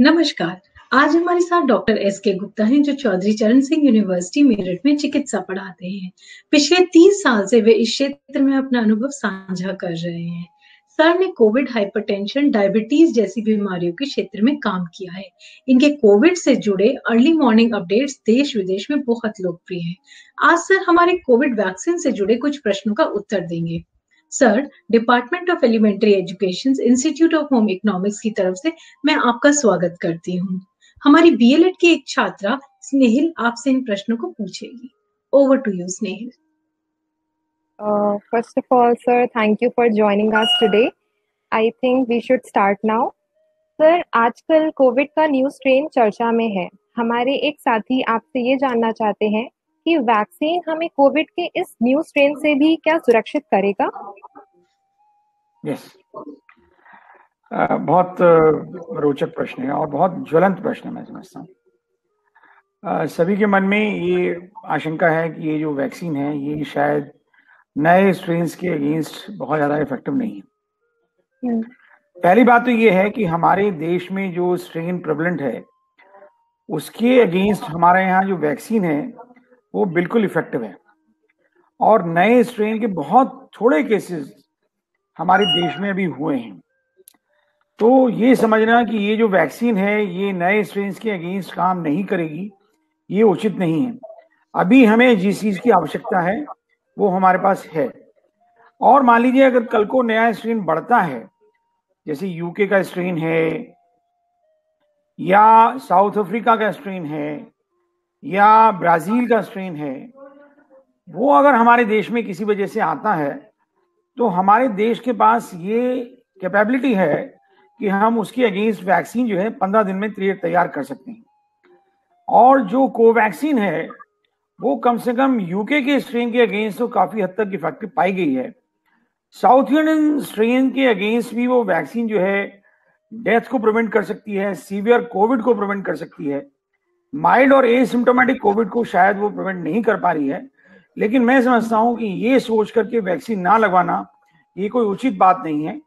नमस्कार। आज हमारे साथ डॉक्टर एस के गुप्ता हैं जो चौधरी चरण सिंह यूनिवर्सिटी मेरठ में चिकित्सा पढ़ाते हैं। पिछले 30 साल से वे इस क्षेत्र में अपना अनुभव साझा कर रहे हैं। सर ने कोविड, हाइपरटेंशन, डायबिटीज जैसी बीमारियों के क्षेत्र में काम किया है। इनके कोविड से जुड़े अर्ली मॉर्निंग अपडेट्स देश विदेश में बहुत लोकप्रिय हैं। आज सर हमारे कोविड वैक्सीन से जुड़े कुछ प्रश्नों का उत्तर देंगे। Sir, department of elementary education, institute of home economics की तरफ से मैं आपका स्वागत करती हूँ। हमारी बीएलएड की एक छात्रा स्नेहिल आपसे इन प्रश्नों को पूछेगी। Over to you Snehil. First of all, sir, thank you for joining us today. I think we should start now. Sir, आजकल कोविड का न्यू स्ट्रेन चर्चा में है। हमारे एक साथी आपसे ये जानना चाहते हैं कि वैक्सीन हमें कोविड के इस न्यू स्ट्रेन से भी क्या सुरक्षित करेगा? यस, बहुत रोचक प्रश्न है और बहुत ज्वलंत प्रश्न है। मैं समझता हूँ सभी के मन में ये आशंका है कि ये जो वैक्सीन है ये शायद नए स्ट्रेन्स के अगेंस्ट बहुत ज़्यादा इफेक्टिव नहीं है। पहली बात तो ये है कि हमारे देश में जो स्ट्रेन प्रेवलेंट है उसके अगेंस्ट हमारे यहाँ जो वैक्सीन है वो बिल्कुल इफेक्टिव है और नए स्ट्रेन के बहुत थोड़े केसेस हमारे देश में अभी हुए हैं। तो ये समझना कि ये जो वैक्सीन है ये नए स्ट्रेन के अगेंस्ट काम नहीं करेगी ये उचित नहीं है। अभी हमें जिस चीज़ की आवश्यकता है वो हमारे पास है और मान लीजिए अगर कल को नया स्ट्रेन बढ़ता है, जैसे यूके का स्ट्रेन है या साउथ अफ्रीका का स्ट्रेन है या ब्राजील का स्ट्रेन है, वो अगर हमारे देश में किसी वजह से आता है तो हमारे देश के पास ये कैपेबिलिटी है कि हम उसके अगेंस्ट वैक्सीन जो है 15 दिन में तैयार कर सकते हैं। और जो कोवैक्सीन है वो कम से कम यूके के स्ट्रेन के अगेंस्ट तो काफी हद तक इफेक्टिव पाई गई है। साउथ इंडियन स्ट्रेन के अगेंस्ट भी वो वैक्सीन जो है डेथ को प्रिवेंट कर सकती है, सीवियर कोविड को प्रिवेंट कर सकती है। माइल्ड और एसिम्प्टोमेटिक कोविड को शायद वो प्रिवेंट नहीं कर पा रही है, लेकिन मैं समझता हूं कि ये सोच करके वैक्सीन ना लगवाना ये कोई उचित बात नहीं है।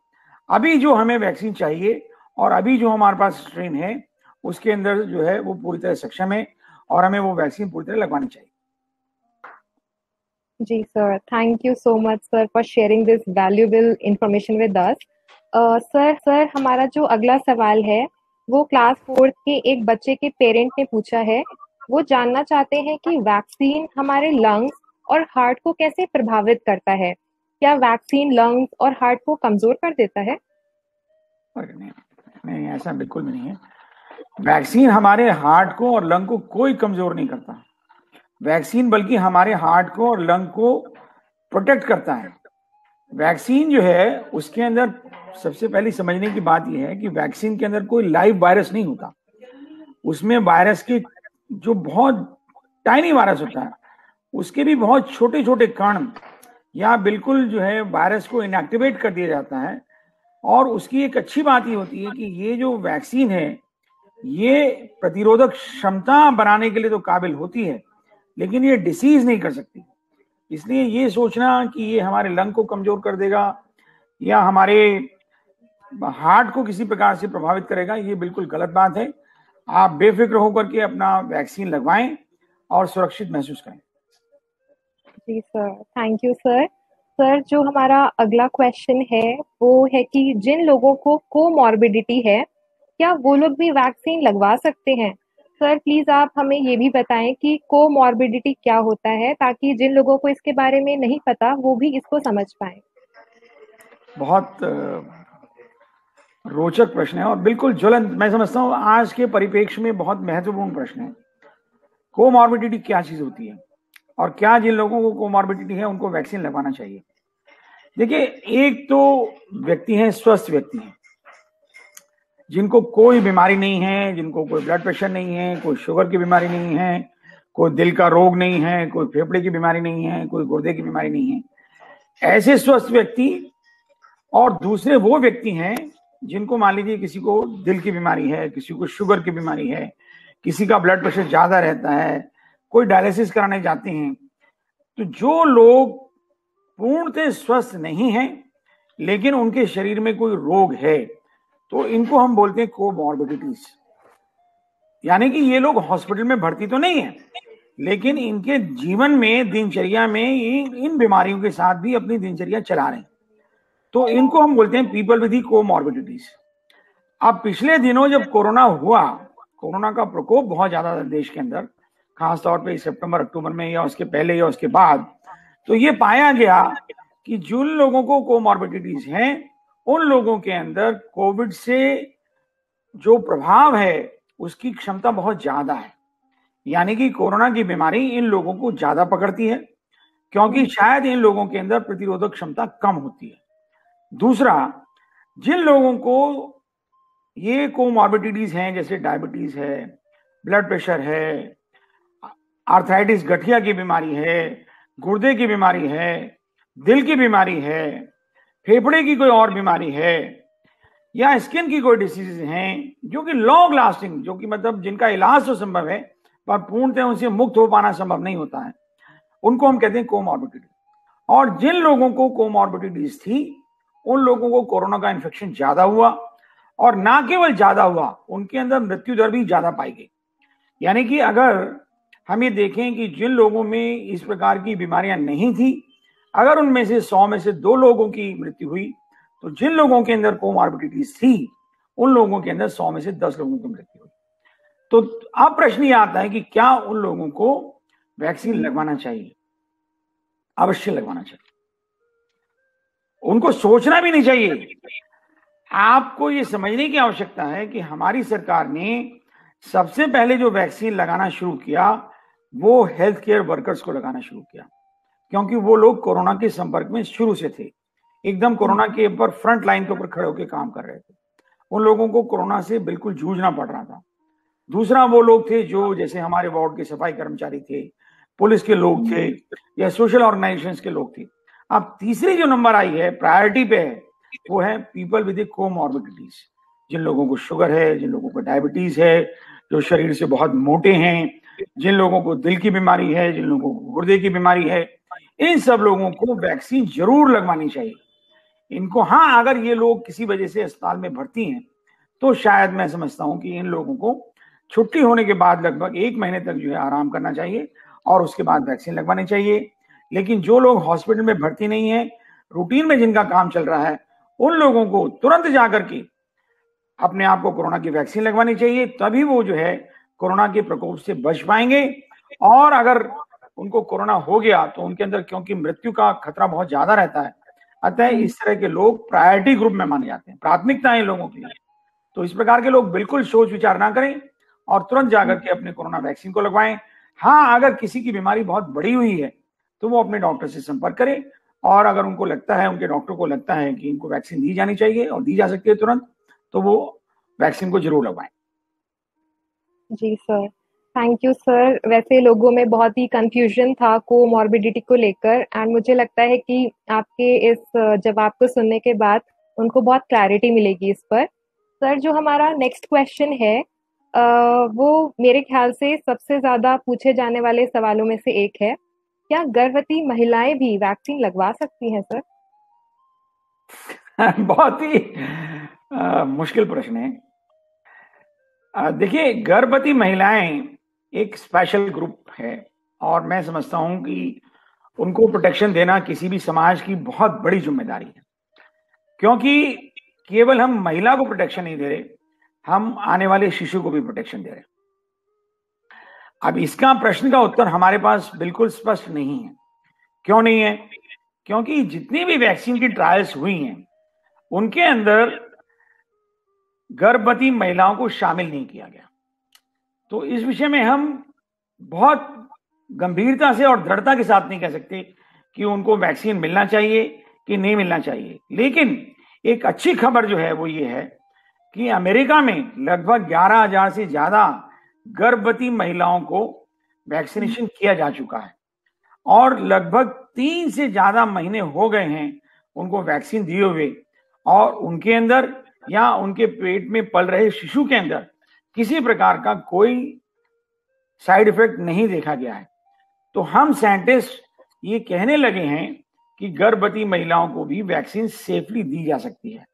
अभी जो हमें वैक्सीन चाहिए और अभी जो हमारे पास स्ट्रेन है उसके अंदर जो है वो पूरी तरह सक्षम है और हमें वो वैक्सीन पूरी तरह लगवानी चाहिए। जी sir, thank you so much sir for sharing this valuable information with us. Sir हमारा जो अगला सवाल है वो क्लास 4th के एक बच्चे के पेरेंट ने पूछा है। वो जानना चाहते हैं कि वैक्सीन हमारे लंग्स और हार्ट को कैसे प्रभावित करता है। क्या वैक्सीन लंग्स और हार्ट को कमजोर कर देता है? नहीं, ऐसा बिल्कुल भी नहीं है। वैक्सीन हमारे हार्ट को और लंग को कोई कमजोर नहीं करता। वैक्सीन बल्कि हमारे हार्ट को और लंग को प्रोटेक्ट करता है। वैक्सीन जो है उसके अंदर सबसे पहले समझने की बात यह है कि वैक्सीन के अंदर कोई लाइव वायरस नहीं होता। उसमें वायरस के जो बहुत टाइनी वायरस होता है उसके भी बहुत छोटे छोटे कण या बिल्कुल जो है वायरस को इनएक्टिवेट कर दिया जाता है। और उसकी एक अच्छी बात ये होती है कि ये जो वैक्सीन है ये प्रतिरोधक क्षमता बनाने के लिए तो काबिल होती है लेकिन ये डिसीज नहीं कर सकती। इसलिए ये सोचना कि ये हमारे लंग को कमजोर कर देगा या हमारे हार्ट को किसी प्रकार से प्रभावित करेगा ये बिल्कुल गलत बात है। आप बेफिक्र होकर के अपना वैक्सीन लगवाएं और सुरक्षित महसूस करें। जी sir, thank you sir. Sir, जो हमारा अगला क्वेश्चन है वो है कि जिन लोगों को कोमॉर्बिडिटी है क्या वो लोग भी वैक्सीन लगवा सकते हैं? सर प्लीज आप हमें ये भी बताएं कि कोमॉर्बिडिटी क्या होता है ताकि जिन लोगों को इसके बारे में नहीं पता वो भी इसको समझ पाए। बहुत रोचक प्रश्न है और बिल्कुल ज्वलंत, मैं समझता हूँ आज के परिप्रेक्ष्य में बहुत महत्वपूर्ण प्रश्न है। कोमॉर्बिडिटी क्या चीज होती है और क्या जिन लोगों को कोमॉर्बिडिटी है उनको वैक्सीन लगवाना चाहिए? देखिए, एक तो व्यक्ति हैं स्वस्थ व्यक्ति हैं जिनको कोई बीमारी नहीं है, जिनको कोई ब्लड प्रेशर नहीं है, कोई शुगर की बीमारी नहीं है, कोई दिल का रोग नहीं है, कोई फेफड़े की बीमारी नहीं है, कोई गुर्दे की बीमारी नहीं है। ऐसे स्वस्थ व्यक्ति और दूसरे वो व्यक्ति हैं जिनको मान लीजिए किसी को दिल की बीमारी है, किसी को शुगर की बीमारी है, किसी का ब्लड प्रेशर ज्यादा रहता है, कोई डायलिसिस कराने जाते हैं। तो जो लोग पूर्णतः स्वस्थ नहीं हैं लेकिन उनके शरीर में कोई रोग है तो इनको हम बोलते हैं कोमॉर्बिडिटीज। यानी कि ये लोग हॉस्पिटल में भर्ती तो नहीं है, लेकिन इनके जीवन में, दिनचर्या में इन बीमारियों के साथ भी अपनी दिनचर्या चला रहे हैं। तो इनको हम बोलते हैं पीपल विद कोमॉर्बिडिटीज। अब पिछले दिनों जब कोरोना हुआ, कोरोना का प्रकोप बहुत ज्यादा था देश के अंदर, खासतौर पे सितंबर अक्टूबर में या उसके पहले या उसके बाद, तो ये पाया गया कि जिन लोगों को कोमॉर्बिडिटीज हैं उन लोगों के अंदर कोविड से जो प्रभाव है उसकी क्षमता बहुत ज्यादा है। यानी कि कोरोना की बीमारी इन लोगों को ज्यादा पकड़ती है क्योंकि शायद इन लोगों के अंदर प्रतिरोधक क्षमता कम होती है। दूसरा, जिन लोगों को ये कोमॉर्बिडिटीज हैं, जैसे डायबिटीज है, ब्लड प्रेशर है, आर्थराइटिस गठिया की बीमारी है, गुर्दे की बीमारी है, दिल की बीमारी है, फेफड़े की कोई और बीमारी है, या स्किन की कोई डिसीज हैं जो कि लॉन्ग लास्टिंग, जो कि मतलब जिनका इलाज तो संभव है पर पूर्णतः उनसे मुक्त हो पाना संभव नहीं होता है, उनको हम कहते हैं कोमॉर्बिडिटी। और जिन लोगों को कोमॉर्बिडिटीज थी उन लोगों को कोरोना का इन्फेक्शन ज्यादा हुआ, और ना केवल ज्यादा हुआ, उनके अंदर मृत्यु दर भी ज्यादा पाई गई। यानी कि अगर हम ये देखें कि जिन लोगों में इस प्रकार की बीमारियां नहीं थी, अगर उनमें से 100 में से 2 लोगों की मृत्यु हुई, तो जिन लोगों के अंदर कोमॉर्बिडिटीज थी उन लोगों के अंदर 100 में से 10 लोगों की मृत्यु हुई। तो अब प्रश्न ये आता है कि क्या उन लोगों को वैक्सीन लगवाना चाहिए? अवश्य लगवाना चाहिए, उनको सोचना भी नहीं चाहिए। आपको ये समझने की आवश्यकता है कि हमारी सरकार ने सबसे पहले जो वैक्सीन लगाना शुरू किया वो हेल्थ केयर वर्कर्स को लगाना शुरू किया, क्योंकि वो लोग कोरोना के संपर्क में शुरू से थे, एकदम कोरोना के ऊपर फ्रंट लाइन के ऊपर खड़े होकर काम कर रहे थे। उन लोगों को कोरोना से बिल्कुल जूझना पड़ रहा था। दूसरा, वो लोग थे जो जैसे हमारे वार्ड के सफाई कर्मचारी थे, पुलिस के लोग थे, या सोशल ऑर्गेनाइजेशंस के लोग थे। अब तीसरी जो नंबर आई है, प्रायोरिटी पे है, वो है पीपल विद कोमॉर्बिडिटीज। जिन लोगों को शुगर है, जिन लोगों को डायबिटीज है, जो शरीर से बहुत मोटे हैं, जिन लोगों को दिल की बीमारी है, जिन लोगों को गुर्दे की बीमारी है, इन सब लोगों को वैक्सीन जरूर लगवानी चाहिए। इनको, हाँ, अगर ये लोग किसी वजह से अस्पताल में भर्ती हैं तो शायद मैं समझता हूं कि इन लोगों को छुट्टी होने के बाद लगभग 1 महीने तक जो है आराम करना चाहिए और उसके बाद वैक्सीन लगवानी चाहिए। लेकिन जो लोग हॉस्पिटल में भर्ती नहीं है, रूटीन में जिनका काम चल रहा है, उन लोगों को तुरंत जाकर के अपने आप को कोरोना की वैक्सीन लगवानी चाहिए, तभी वो जो है कोरोना के प्रकोप से बच पाएंगे। और अगर उनको कोरोना हो गया तो उनके अंदर, क्योंकि मृत्यु का खतरा बहुत ज्यादा रहता है, अतः इस तरह के लोग प्रायोरिटी ग्रुप में माने जाते हैं, प्राथमिकता है लोगों के लिए। तो इस प्रकार के लोग बिल्कुल सोच विचार ना करें और तुरंत जाकर के अपने कोरोना वैक्सीन को लगवाएं। हाँ, अगर किसी की बीमारी बहुत बड़ी हुई है तो वो अपने डॉक्टर से संपर्क करें, और अगर उनको लगता है, उनके डॉक्टर को लगता है कि इनको वैक्सीन दी जानी चाहिए और दी जा सकती है तुरंत, तो वो वैक्सीन को जरूर लगवाएं। जी सर, थैंक यू सर। वैसे लोगों में बहुत ही कंफ्यूजन था कोमॉर्बिडिटी को लेकर, एंड मुझे लगता है कि आपके इस जवाब को सुनने के बाद उनको बहुत क्लैरिटी मिलेगी इस पर। सर, जो हमारा नेक्स्ट क्वेश्चन है वो मेरे ख्याल से सबसे ज्यादा पूछे जाने वाले सवालों में से एक है, क्या गर्भवती महिलाएं भी वैक्सीन लगवा सकती हैं सर? बहुत ही मुश्किल प्रश्न है। देखिए, गर्भवती महिलाएं एक स्पेशल ग्रुप है और मैं समझता हूं कि उनको प्रोटेक्शन देना किसी भी समाज की बहुत बड़ी जिम्मेदारी है, क्योंकि केवल हम महिला को प्रोटेक्शन नहीं दे रहे, हम आने वाले शिशु को भी प्रोटेक्शन दे रहे। अब इसका प्रश्न का उत्तर हमारे पास बिल्कुल स्पष्ट नहीं है। क्यों नहीं है? क्योंकि जितनी भी वैक्सीन की ट्रायल्स हुई हैं उनके अंदर गर्भवती महिलाओं को शामिल नहीं किया गया। तो इस विषय में हम बहुत गंभीरता से और दृढ़ता के साथ नहीं कह सकते कि उनको वैक्सीन मिलना चाहिए कि नहीं मिलना चाहिए। लेकिन एक अच्छी खबर जो है वो ये है कि अमेरिका में लगभग 11,000 से ज्यादा गर्भवती महिलाओं को वैक्सीनेशन किया जा चुका है और लगभग 3 से ज्यादा महीने हो गए हैं उनको वैक्सीन दिए हुए, और उनके अंदर या उनके पेट में पल रहे शिशु के अंदर किसी प्रकार का कोई साइड इफेक्ट नहीं देखा गया है। तो हम साइंटिस्ट ये कहने लगे हैं कि गर्भवती महिलाओं को भी वैक्सीन सेफली दी जा सकती है,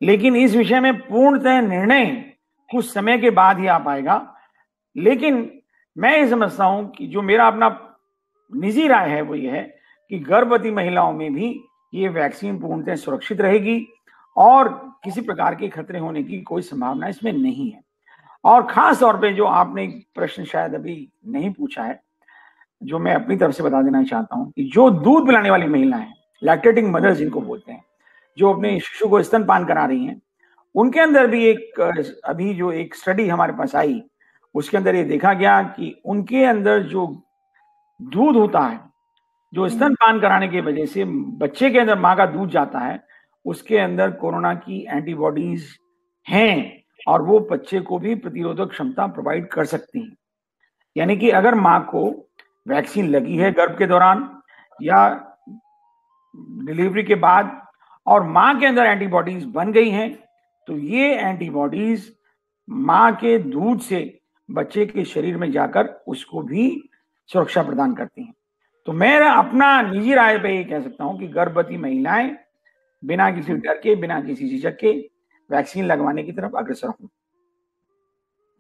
लेकिन इस विषय में पूर्णतः निर्णय कुछ समय के बाद ही आ पाएगा, लेकिन मैं ये समझता हूं कि जो मेरा अपना निजी राय है वो ये है कि गर्भवती महिलाओं में भी ये वैक्सीन पूर्णतः सुरक्षित रहेगी और किसी प्रकार के खतरे होने की कोई संभावना इसमें नहीं है। और खास तौर पे जो आपने प्रश्न शायद अभी नहीं पूछा है, जो मैं अपनी तरफ से बता देना चाहता हूं कि जो दूध पिलाने वाली महिलाएं, लैक्टेटिंग मदर्स जिनको बोलते हैं, जो अपने शिशु को स्तनपान करा रही हैं, उनके अंदर भी अभी जो एक स्टडी हमारे पास आई, उसके अंदर ये देखा गया कि उनके अंदर जो दूध होता है, जो स्तनपान कराने की वजह से बच्चे के अंदर माँ का दूध जाता है, उसके अंदर कोरोना की एंटीबॉडीज हैं और वो बच्चे को भी प्रतिरोधक क्षमता प्रोवाइड कर सकती हैं। यानी कि अगर माँ को वैक्सीन लगी है गर्भ के दौरान या डिलीवरी के बाद और माँ के अंदर एंटीबॉडीज बन गई हैं, तो ये एंटीबॉडीज माँ के दूध से बच्चे के शरीर में जाकर उसको भी सुरक्षा प्रदान करती हैं। तो मैं अपना निजी राय पे ये कह सकता हूं कि गर्भवती महिलाएं बिना किसी डर के, बिना किसी झिझक के वैक्सीन लगवाने की तरफ अग्रसर हों।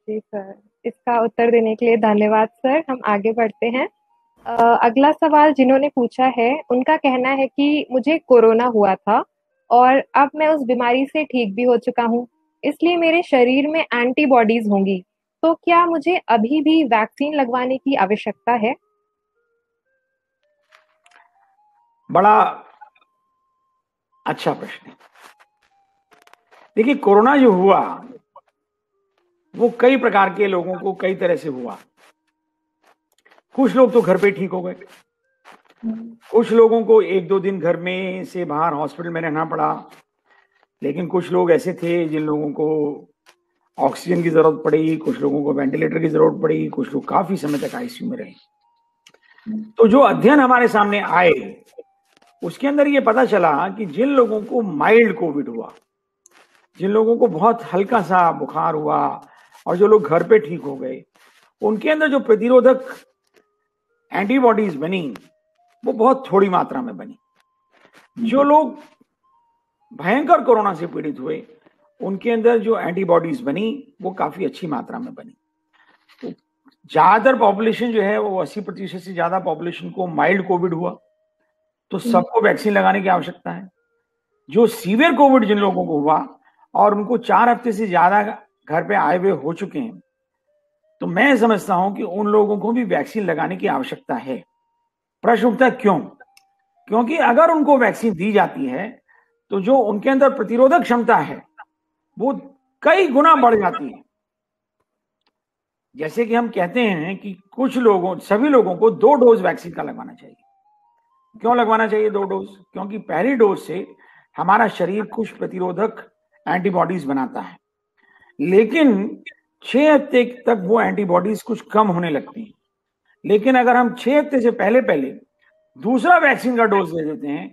जी सर, इसका उत्तर देने के लिए धन्यवाद सर। हम आगे बढ़ते हैं। अगला सवाल जिन्होंने पूछा है, उनका कहना है कि मुझे कोरोना हुआ था और अब मैं उस बीमारी से ठीक भी हो चुका हूँ, इसलिए मेरे शरीर में एंटीबॉडीज होंगी, तो क्या मुझे अभी भी वैक्सीन लगवाने की आवश्यकता है? बड़ा अच्छा प्रश्न है। देखिए, कोरोना जो हुआ वो कई प्रकार के लोगों को कई तरह से हुआ। कुछ लोग तो घर पे ठीक हो गए, कुछ लोगों को 1-2 दिन घर में से बाहर हॉस्पिटल में रहना पड़ा, लेकिन कुछ लोग ऐसे थे जिन लोगों को ऑक्सीजन की जरूरत पड़ी, कुछ लोगों को वेंटिलेटर की जरूरत पड़ी, कुछ लोग काफी समय तक आईसीयू में रहे। तो जो अध्ययन हमारे सामने आए उसके अंदर ये पता चला कि जिन लोगों को माइल्ड कोविड हुआ, जिन लोगों को बहुत हल्का सा बुखार हुआ और जो लोग घर पे ठीक हो गए, उनके अंदर जो प्रतिरोधक एंटीबॉडीज बनी वो बहुत थोड़ी मात्रा में बनी। जो लोग भयंकर कोरोना से पीड़ित हुए उनके अंदर जो एंटीबॉडीज बनी वो काफी अच्छी मात्रा में बनी। तो ज्यादातर पॉपुलेशन जो है वो 80% से ज्यादा पॉपुलेशन को माइल्ड कोविड हुआ, तो सबको वैक्सीन लगाने की आवश्यकता है। जो सीवियर कोविड जिन लोगों को हुआ और उनको 4 हफ्ते से ज्यादा घर पे आए हुए हो चुके हैं, तो मैं समझता हूं कि उन लोगों को भी वैक्सीन लगाने की आवश्यकता है। प्रश्न उठता है क्यों? क्योंकि अगर उनको वैक्सीन दी जाती है तो जो उनके अंदर प्रतिरोधक क्षमता है वो कई गुना बढ़ जाती है। जैसे कि हम कहते हैं कि सभी लोगों को 2 डोज वैक्सीन का लगवाना चाहिए। क्यों लगवाना चाहिए 2 डोज? क्योंकि पहली डोज से हमारा शरीर कुछ प्रतिरोधक एंटीबॉडीज बनाता है, लेकिन 6 हफ्ते तक वो एंटीबॉडीज कुछ कम होने लगती हैं। लेकिन अगर हम 6 हफ्ते से पहले दूसरा वैक्सीन का डोज दे देते हैं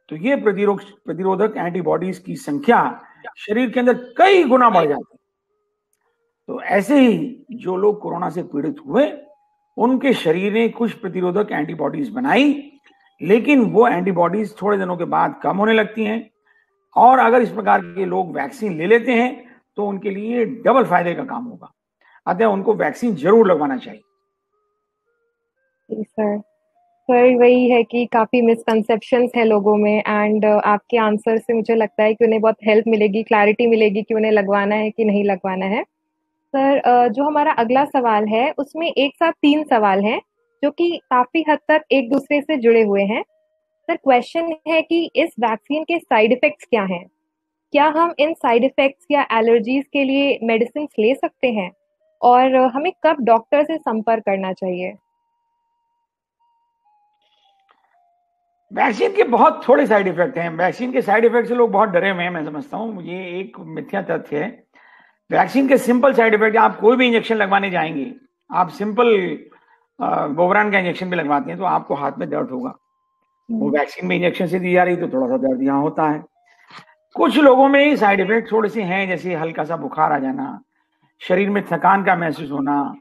तो ये प्रतिरोधक एंटीबॉडीज की संख्या शरीर के अंदर कई गुना बढ़ जाती है। तो ऐसे ही जो लोग कोरोना से पीड़ित हुए उनके शरीर ने कुछ प्रतिरोधक एंटीबॉडीज बनाई, लेकिन वो एंटीबॉडीज थोड़े दिनों के बाद कम होने लगती हैं। और अगर इस प्रकार के लोग वैक्सीन ले लेते हैं तो उनके लिए डबल फायदे का काम होगा। अतः उनको वैक्सीन जरूर लगवाना चाहिए। सर वही है कि काफी मिसकंसेप्शंस है लोगों में, एंड आपके आंसर से मुझे लगता है कि उन्हें बहुत हेल्प मिलेगी, क्लैरिटी मिलेगी कि उन्हें लगवाना है कि नहीं लगवाना है। सर, जो हमारा अगला सवाल है उसमें एक साथ 3 सवाल हैं जो कि काफी हद तक एक दूसरे से जुड़े हुए हैं। सर, क्वेश्चन है कि इस वैक्सीन के साइड इफेक्ट्स क्या हैं? क्या हम इन साइड इफेक्ट्स या एलर्जीज के लिए मेडिसिन ले सकते हैं? और हमें कब डॉक्टर से संपर्क करना चाहिए? वैक्सीन के बहुत थोड़े साइड इफेक्ट हैं। वैक्सीन के साइड इफेक्ट से लोग बहुत डरे हुए हैं, मैं समझता हूँ। ये एक मिथ्या तथ्य है। वैक्सीन के सिंपल साइड इफेक्ट, आप कोई भी इंजेक्शन लगवाने जाएंगे, आप सिंपल बोवरान का इंजेक्शन भी लगवाते हैं तो आपको हाथ में दर्द होगा। वो वैक्सीन में इंजेक्शन से दी जा रही तो थोड़ा सा दर्द यहाँ होता है। कुछ लोगों में साइड इफेक्ट थोड़े से हैं, जैसे हल्का सा बुखार आ जाना, शरीर में थकान का महसूस होना,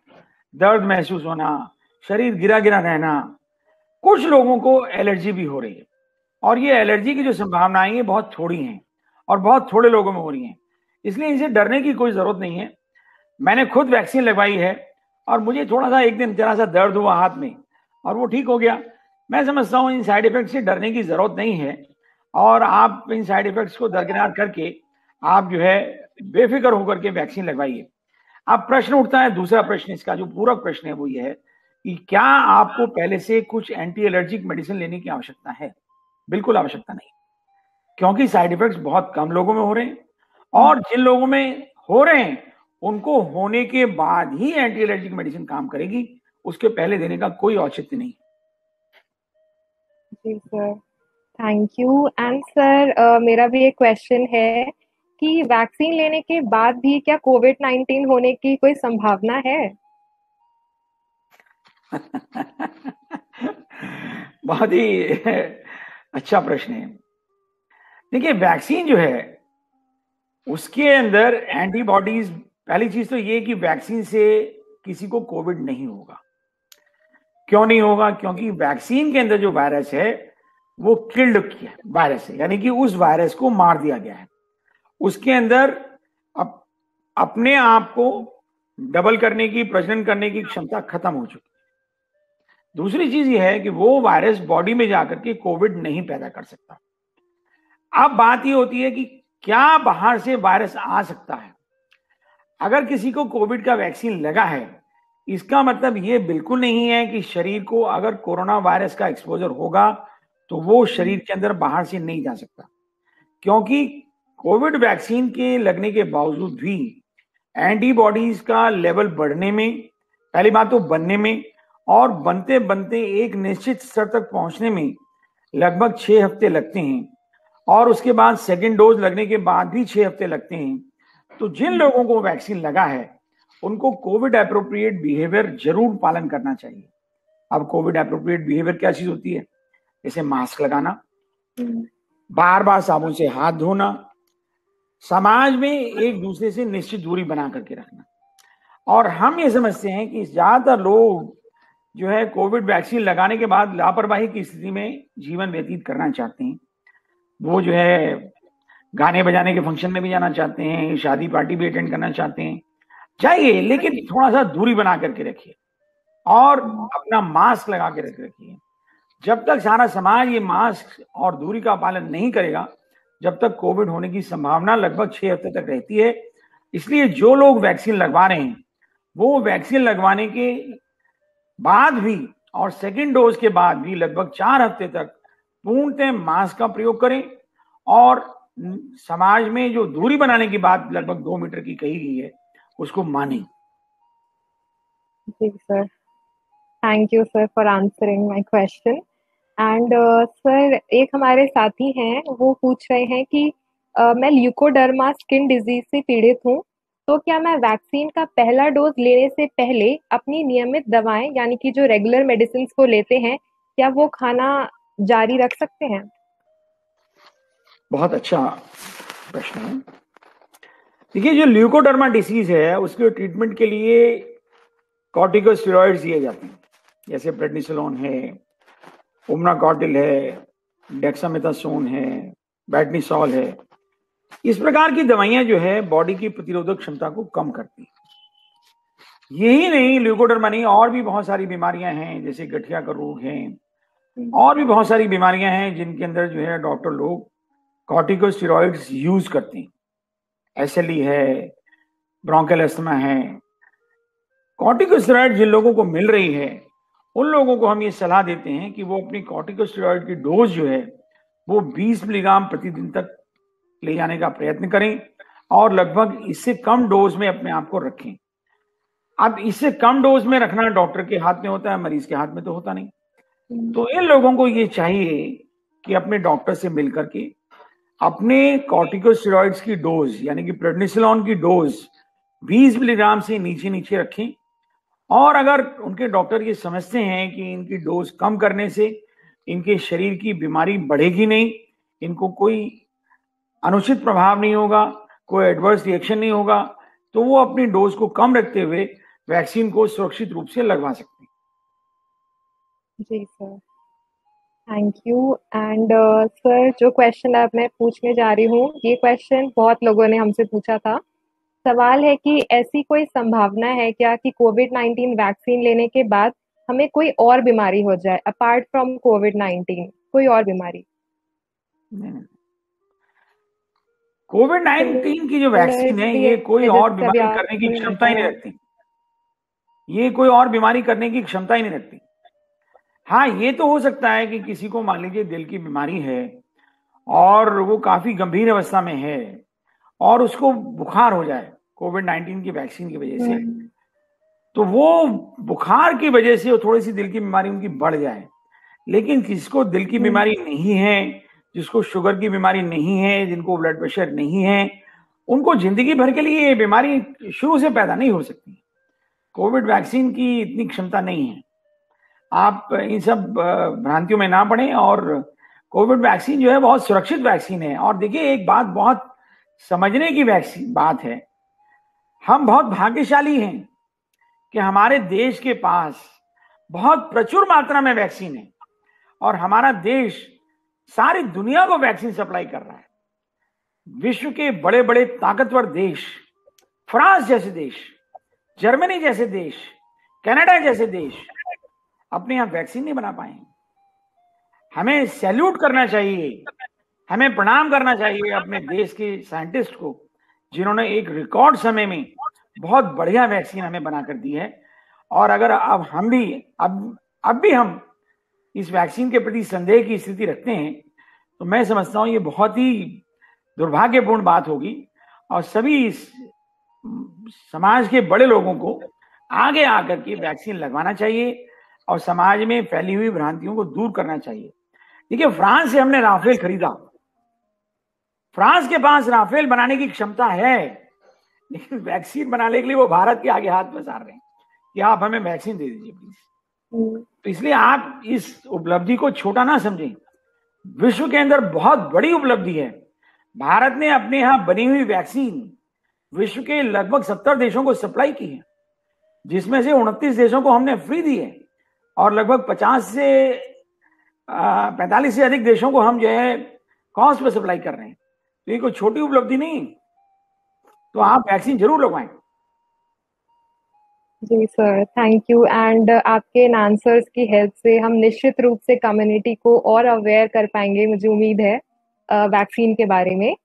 दर्द महसूस होना, शरीर गिरा गिरा रहना। कुछ लोगों को एलर्जी भी हो रही है और ये एलर्जी की जो संभावनाएं ये बहुत थोड़ी हैं और बहुत थोड़े लोगों में हो रही हैं, इसलिए इसे डरने की कोई जरूरत नहीं है। मैंने खुद वैक्सीन लगवाई है और मुझे थोड़ा सा एक दिन जरा सा दर्द हुआ हाथ में और वो ठीक हो गया। मैं समझता हूँ इन साइड इफेक्ट से डरने की जरूरत नहीं है, और आप इन साइड इफेक्ट्स को दरकिनार करके आप जो है बेफिक्र होकर के वैक्सीन लगवाइए। अब प्रश्न उठता है, दूसरा प्रश्न इसका जो पूरक प्रश्न है वो ये है कि क्या आपको पहले से कुछ एंटी एलर्जिक मेडिसिन लेने की आवश्यकता है? बिल्कुल आवश्यकता नहीं, क्योंकि साइड इफेक्ट्स बहुत कम लोगों में हो रहे हैं, और जिन लोगों में हो रहे हैं उनको होने के बाद ही एंटी एलर्जिक मेडिसिन काम करेगी, उसके पहले देने का कोई औचित्य नहीं। जी sir, thank you. And sir मेरा भी एक क्वेश्चन है कि वैक्सीन लेने के बाद भी क्या कोविड-19 होने की कोई संभावना है? बहुत ही अच्छा प्रश्न है। देखिए, वैक्सीन जो है उसके अंदर एंटीबॉडीज, पहली चीज तो ये कि वैक्सीन से किसी को कोविड नहीं होगा। क्यों नहीं होगा? क्योंकि वैक्सीन के अंदर जो वायरस है वो किल्ड वायरस है, यानी कि उस वायरस को मार दिया गया है। उसके अंदर अपने आप को डबल करने की, प्रजनन करने की क्षमता खत्म हो चुकी है। दूसरी चीज ये है कि वो वायरस बॉडी में जाकर के कोविड नहीं पैदा कर सकता। अब बात ये होती है कि क्या बाहर से वायरस आ सकता है? अगर किसी को कोविड का वैक्सीन लगा है, इसका मतलब ये बिल्कुल नहीं है कि शरीर को अगर कोरोना वायरस का एक्सपोजर होगा तो वो शरीर के अंदर बाहर से नहीं जा सकता, क्योंकि कोविड वैक्सीन के लगने के बावजूद भी एंटीबॉडीज का लेवल बढ़ने में, पहली बात तो बनने में, और बनते बनते एक निश्चित स्तर तक पहुंचने में लगभग 6 हफ्ते लगते हैं, और उसके बाद सेकेंड डोज लगने के बाद भी 6 हफ्ते लगते हैं। तो जिन लोगों को वैक्सीन लगा है उनको कोविड एप्रोप्रिएट बिहेवियर जरूर पालन करना चाहिए। अब कोविड एप्रोप्रिएट बिहेवियर क्या चीज होती है? जैसे मास्क लगाना, बार बार साबुन से हाथ धोना, समाज में एक दूसरे से निश्चित दूरी बना करके रखना। और हम ये समझते हैं कि ज्यादातर लोग जो है कोविड वैक्सीन लगाने के बाद लापरवाही की स्थिति में जीवन व्यतीत करना चाहते हैं। वो जो है गाने बजाने के फंक्शन में भी जाना चाहते हैं, शादी पार्टी भी अटेंड करना चाहते हैं, जाइए, लेकिन थोड़ा सा दूरी बना करके रखिए और अपना मास्क लगा के रखिए। जब तक सारा समाज ये मास्क और दूरी का पालन नहीं करेगा, जब तक कोविड होने की संभावना लगभग 6 हफ्ते तक रहती है। इसलिए जो लोग वैक्सीन लगवा रहे हैं वो वैक्सीन लगवाने के बाद भी और सेकेंड डोज के बाद भी लगभग 4 हफ्ते तक पूर्णतः मास्क का प्रयोग करें, और समाज में जो दूरी बनाने की बात लगभग 2 मीटर की कही गई है उसको माने। जी sir, thank you sir for answering my question. And sir, एक हमारे साथी हैं, वो पूछ रहे हैं कि मैं ल्यूकोडर्मा स्किन डिजीज से पीड़ित हूँ, तो क्या मैं वैक्सीन का पहला डोज लेने से पहले अपनी नियमित दवाएं यानी कि जो रेगुलर मेडिसिन को लेते हैं, क्या वो खाना जारी रख सकते हैं? बहुत अच्छा प्रश्न है। देखिए, जो ल्यूकोडर्मा डिसीज है उसके ट्रीटमेंट के लिए कॉर्टिकोस्टेरॉइड्स दिए जाते हैं, जैसे प्रेडनिसोलोन है, उमनाकॉटिल है, डेक्सामेथासोन है, बैटनिसॉल है। इस प्रकार की दवाइयां जो है बॉडी की प्रतिरोधक क्षमता को कम करती है। यही नहीं, ल्यूकोडर्मा नहीं, और भी बहुत सारी बीमारियां हैं, जैसे गठिया का रोग है, और भी बहुत सारी बीमारियां हैं जिनके अंदर जो है डॉक्टर लोग कॉर्टिकोस्टेरॉइड्स यूज करते हैं। एसएलई है, ब्रोंकियल अस्थमा है। कॉर्टिकोस्टेरॉइड जिन लोगों को मिल रही है उन लोगों को हम ये सलाह देते हैं कि वो अपनी कॉर्टिकोस्टेरॉइड की डोज जो है वो 20 मिलीग्राम प्रतिदिन तक ले जाने का प्रयत्न करें, और लगभग इससे कम डोज में अपने आप को रखें। अब इससे कम डोज में रखना डॉक्टर के हाथ में होता है, मरीज के हाथ में तो होता नहीं। तो इन लोगों को ये चाहिए कि अपने डॉक्टर से मिलकर के अपने कॉर्टिकोस्टेरॉइड्स की डोज यानी कि प्रेडनिसोलोन की डोज 20 मिलीग्राम से नीचे नीचे रखें, और अगर उनके डॉक्टर ये समझते हैं कि इनकी डोज कम करने से इनके शरीर की बीमारी बढ़ेगी नहीं, इनको कोई अनुचित प्रभाव नहीं होगा, कोई एडवर्स रिएक्शन नहीं होगा, तो वो अपनी डोज को कम रखते हुए वैक्सीन को सुरक्षित रूप से लगवा सकते हैं। जी sir, thank you. And sir, जो क्वेश्चन अब मैं पूछने जा रही हूँ, ये क्वेश्चन बहुत लोगों ने हमसे पूछा था। सवाल है कि ऐसी कोई संभावना है क्या कि कोविड-19 वैक्सीन लेने के बाद हमें कोई और बीमारी हो जाए अपार्ट फ्रॉम कोविड-19, कोई और बीमारी? कोविड-19 की जो वैक्सीन है ये कोई और बीमारी करने की क्षमता ही नहीं रखती। ये कोई और बीमारी करने की क्षमता ही नहीं रखती। हाँ, ये तो हो सकता है कि किसी को मान लीजिए दिल की बीमारी है और वो काफी गंभीर अवस्था में है और उसको बुखार हो जाए कोविड-19 की वैक्सीन की वजह से, तो वो बुखार की वजह से थोड़ी सी दिल की बीमारी उनकी बढ़ जाए। लेकिन किसको दिल की बीमारी नहीं है, जिसको शुगर की बीमारी नहीं है, जिनको ब्लड प्रेशर नहीं है, उनको जिंदगी भर के लिए ये बीमारी शुरू से पैदा नहीं हो सकती। कोविड वैक्सीन की इतनी क्षमता नहीं है। आप इन सब भ्रांतियों में ना पड़ें और कोविड वैक्सीन जो है बहुत सुरक्षित वैक्सीन है। और देखिए एक बात बहुत समझने की बात है, हम बहुत भाग्यशाली हैं कि हमारे देश के पास बहुत प्रचुर मात्रा में वैक्सीन है और हमारा देश सारी दुनिया को वैक्सीन सप्लाई कर रहा है। विश्व के बड़े बड़े ताकतवर देश, फ्रांस जैसे देश, जर्मनी जैसे देश, कनाडा जैसे देश अपने यहां वैक्सीन नहीं बना पाए। हमें सैल्यूट करना चाहिए, हमें प्रणाम करना चाहिए अपने देश के साइंटिस्ट को, जिन्होंने एक रिकॉर्ड समय में बहुत बढ़िया वैक्सीन हमें बनाकर दी है। और अगर अब हम भी अब भी हम इस वैक्सीन के प्रति संदेह की स्थिति रखते हैं तो मैं समझता हूं ये बहुत ही दुर्भाग्यपूर्ण बात होगी और सभी समाज के बड़े लोगों को आगे आकर के वैक्सीन लगवाना चाहिए और समाज में फैली हुई भ्रांतियों को दूर करना चाहिए। देखिए फ्रांस से हमने राफेल खरीदा, फ्रांस के पास राफेल बनाने की क्षमता है, लेकिन वैक्सीन बनाने के लिए वो भारत के आगे हाथ पसार रहे हैं कि आप हमें वैक्सीन दे दीजिए प्लीज। तो इसलिए आप इस उपलब्धि को छोटा ना समझें, विश्व के अंदर बहुत बड़ी उपलब्धि है। भारत ने अपने यहां बनी हुई वैक्सीन विश्व के लगभग 70 देशों को सप्लाई की है, जिसमें से 29 देशों को हमने फ्री दी है और लगभग 45 से अधिक देशों को हम जो है कॉस्ट पे सप्लाई कर रहे हैं। तो ये कोई छोटी उपलब्धि नहीं, तो आप वैक्सीन जरूर लगवाएं। जी सर, थैंक यू। एंड आपके इन आंसर्स की हेल्प से हम निश्चित रूप से कम्युनिटी को और अवेयर कर पाएंगे, मुझे उम्मीद है, वैक्सीन के बारे में।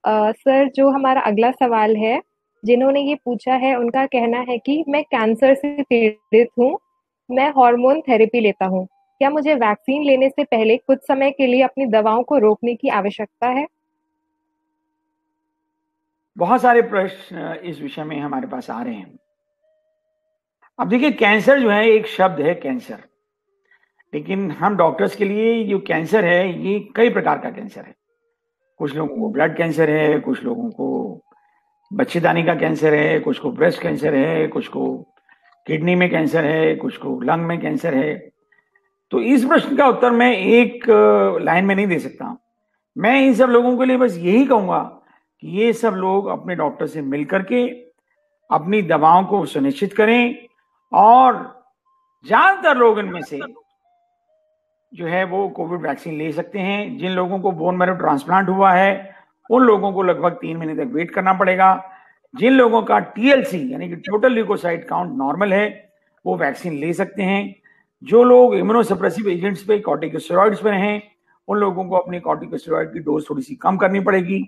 सर, जो हमारा अगला सवाल है, जिन्होंने ये पूछा है उनका कहना है कि मैं कैंसर से पीड़ित हूँ, मैं हार्मोन थेरेपी लेता हूँ, क्या मुझे वैक्सीन लेने से पहले कुछ समय के लिए अपनी दवाओं को रोकने की आवश्यकता है? बहुत सारे प्रश्न इस विषय में हमारे पास आ रहे हैं। अब देखिए कैंसर जो है एक शब्द है कैंसर, लेकिन हम डॉक्टर्स के लिए जो कैंसर है ये कई प्रकार का कैंसर है। कुछ लोगों को ब्लड कैंसर है, कुछ लोगों को बच्चेदानी का कैंसर है, कुछ को ब्रेस्ट कैंसर है, कुछ को किडनी में कैंसर है, कुछ को लंग में कैंसर है। तो इस प्रश्न का उत्तर मैं एक लाइन में नहीं दे सकता। मैं इन सब लोगों के लिए बस यही कहूंगा कि ये सब लोग अपने डॉक्टर से मिलकर के अपनी दवाओं को सुनिश्चित करें और ज्यादातर लोग इनमें से जो है वो कोविड वैक्सीन ले सकते हैं। जिन लोगों को बोन मैरो ट्रांसप्लांट हुआ है उन लोगों को लगभग 3 महीने तक वेट करना पड़ेगा। जिन लोगों का TLC यानी कि टोटल ल्यूकोसाइट काउंट नॉर्मल है वो वैक्सीन ले सकते हैं। जो लोग इम्यूनोसप्रेसिव एजेंट्स पे, कॉर्टिकोस्टेरॉइड्स पे हैं, उन लोगों को अपनी कॉर्टिकोस्टेरॉइड की डोज थोड़ी सी कम करनी पड़ेगी।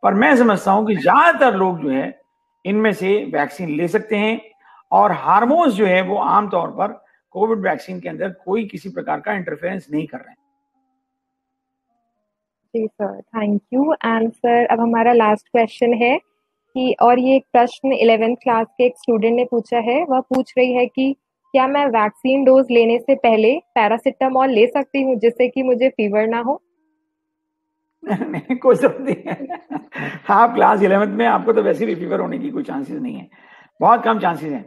पर मैं समझता हूं कि ज्यादातर लोग जो है इनमें से वैक्सीन ले सकते हैं और हार्मोन्स जो है वो आमतौर पर कोविड वैक्सीन के अंदर कोई किसी प्रकार का इंटरफेरेंस नहीं कर रहे हैं। जी sir, thank you. And sir, अब हमारा लास्ट क्वेश्चन है कि, और ये एक प्रश्न 11th क्लास के एक स्टूडेंट ने पूछा है। वह पूछ रही है कि क्या मैं वैक्सीन डोज लेने से पहले पैरासिटामोल ले सकती हूँ जिससे कि मुझे फीवर ना हो? नहीं, कोई जरूरत नहीं है। आप क्लास 11th में, आपको तो वैसे भी फीवर होने की कोई चांसेस नहीं है, बहुत कम चांसेस हैं।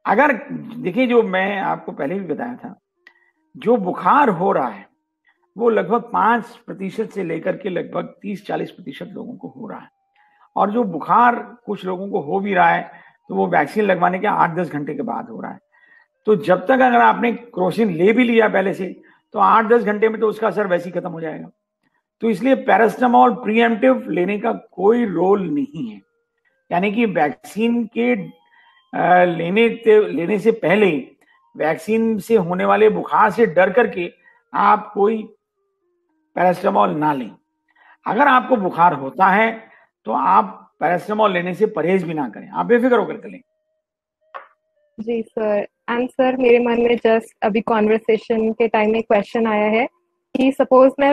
अगर देखिए, जो मैं आपको पहले भी बताया था, जो बुखार हो रहा है वो लगभग 5% से लेकर के लगभग 30-40% लोगों को हो रहा है। और जो बुखार कुछ लोगों को हो भी रहा है तो वो वैक्सीन लगवाने के 8-10 घंटे के बाद हो रहा है। तो जब तक अगर आपने क्रोसिन ले भी लिया पहले से तो 8-10 घंटे में तो उसका असर वैसे ही खत्म हो जाएगा। तो इसलिए पैरासिटामोल प्रीएम्प्टिव लेने का कोई रोल नहीं है। यानी कि वैक्सीन के लेने से पहले वैक्सीन से होने वाले बुखार से डर करके आप कोई पैरासिटामोल ना लें। अगर आपको बुखार होता है तो आप पैरासिटामोल लेने से परहेज भी ना करें, आप बेफिक्र होकर के लें। जी सर। एंड सर, मेरे मन में जस्ट अभी कॉन्वर्सेशन के टाइम में क्वेश्चन आया है कि सपोज मैं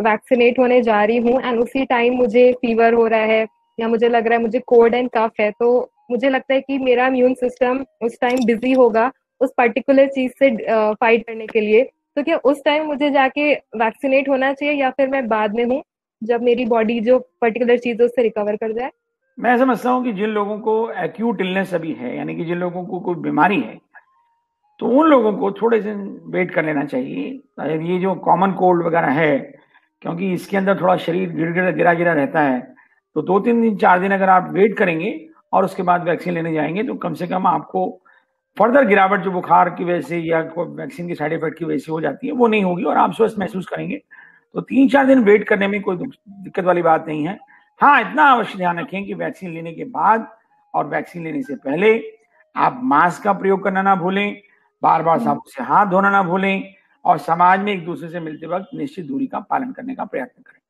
वैक्सीनेट होने जा रही हूँ एंड उसी टाइम मुझे फीवर हो रहा है या मुझे लग रहा है मुझे कोल्ड एंड कफ है, तो मुझे लगता है कि मेरा इम्यून सिस्टम उस टाइम बिजी होगा उस पर्टिकुलर चीज से फाइट करने के लिए। तो क्या उस टाइम मुझे जाके वैक्सीनेट होना चाहिए या फिर मैं बाद में हूँ जब मेरी बॉडी जो पर्टिकुलर चीज है उससे रिकवर कर जाए? मैं समझता हूँ कि जिन लोगों को एक्यूट इलनेस अभी है, यानी कि जिन लोगों को कोई बीमारी है, तो उन लोगों को थोड़े दिन वेट कर लेना चाहिए। ये जो कॉमन कोल्ड वगैरह है, क्योंकि इसके अंदर थोड़ा शरीर गिरा गिरा रहता है, तो 2-3 दिन 4 दिन अगर आप वेट करेंगे और उसके बाद वैक्सीन लेने जाएंगे तो कम से कम आपको फर्दर गिरावट जो बुखार की वजह से या वैक्सीन के साइड इफेक्ट की वजह से हो जाती है वो नहीं होगी और आप स्वस्थ महसूस करेंगे। तो 3-4 दिन वेट करने में कोई दिक्कत वाली बात नहीं है। हाँ, इतना अवश्य ध्यान रखें कि वैक्सीन लेने के बाद और वैक्सीन लेने से पहले आप मास्क का प्रयोग करना ना भूलें, बार बार साबुन से हाथ धोना ना भूलें और समाज में एक दूसरे से मिलते वक्त निश्चित दूरी का पालन करने का प्रयत्न करें।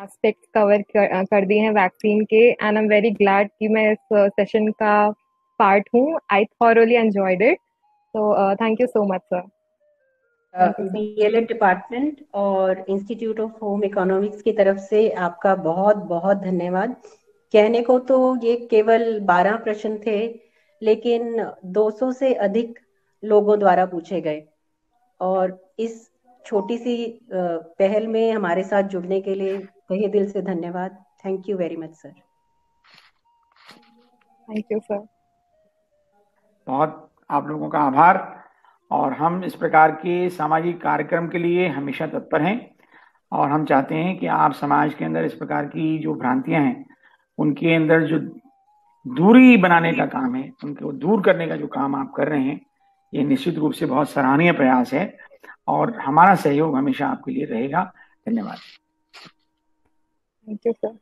एस्पेक्ट कवर कर दिए हैं वैक्सीन के and I am very glad कि मैं इस सेशन का पार्ट हूँ। I thoroughly enjoyed it, so thank you so much sir. B.El.Ed department और इंस्टीट्यूट ऑफ होम इकोनॉमिक्स की तरफ से आपका बहुत बहुत धन्यवाद। कहने को तो ये केवल 12 प्रश्न थे, लेकिन 200 से अधिक लोगों द्वारा पूछे गए और इस छोटी सी पहल में हमारे साथ जुड़ने के लिए तहे दिल से धन्यवाद। Thank you very much sir. Thank you sir. बहुत आप लोगों का आभार। और हम इस प्रकार के सामाजिक कार्यक्रम के लिए हमेशा तत्पर हैं और हम चाहते हैं कि आप समाज के अंदर इस प्रकार की जो भ्रांतियां हैं उनके अंदर जो दूरी बनाने का काम है, उनको दूर करने का जो काम आप कर रहे हैं, ये निश्चित रूप से बहुत सराहनीय प्रयास है और हमारा सहयोग हमेशा आपके लिए रहेगा। धन्यवाद। Thank you sir.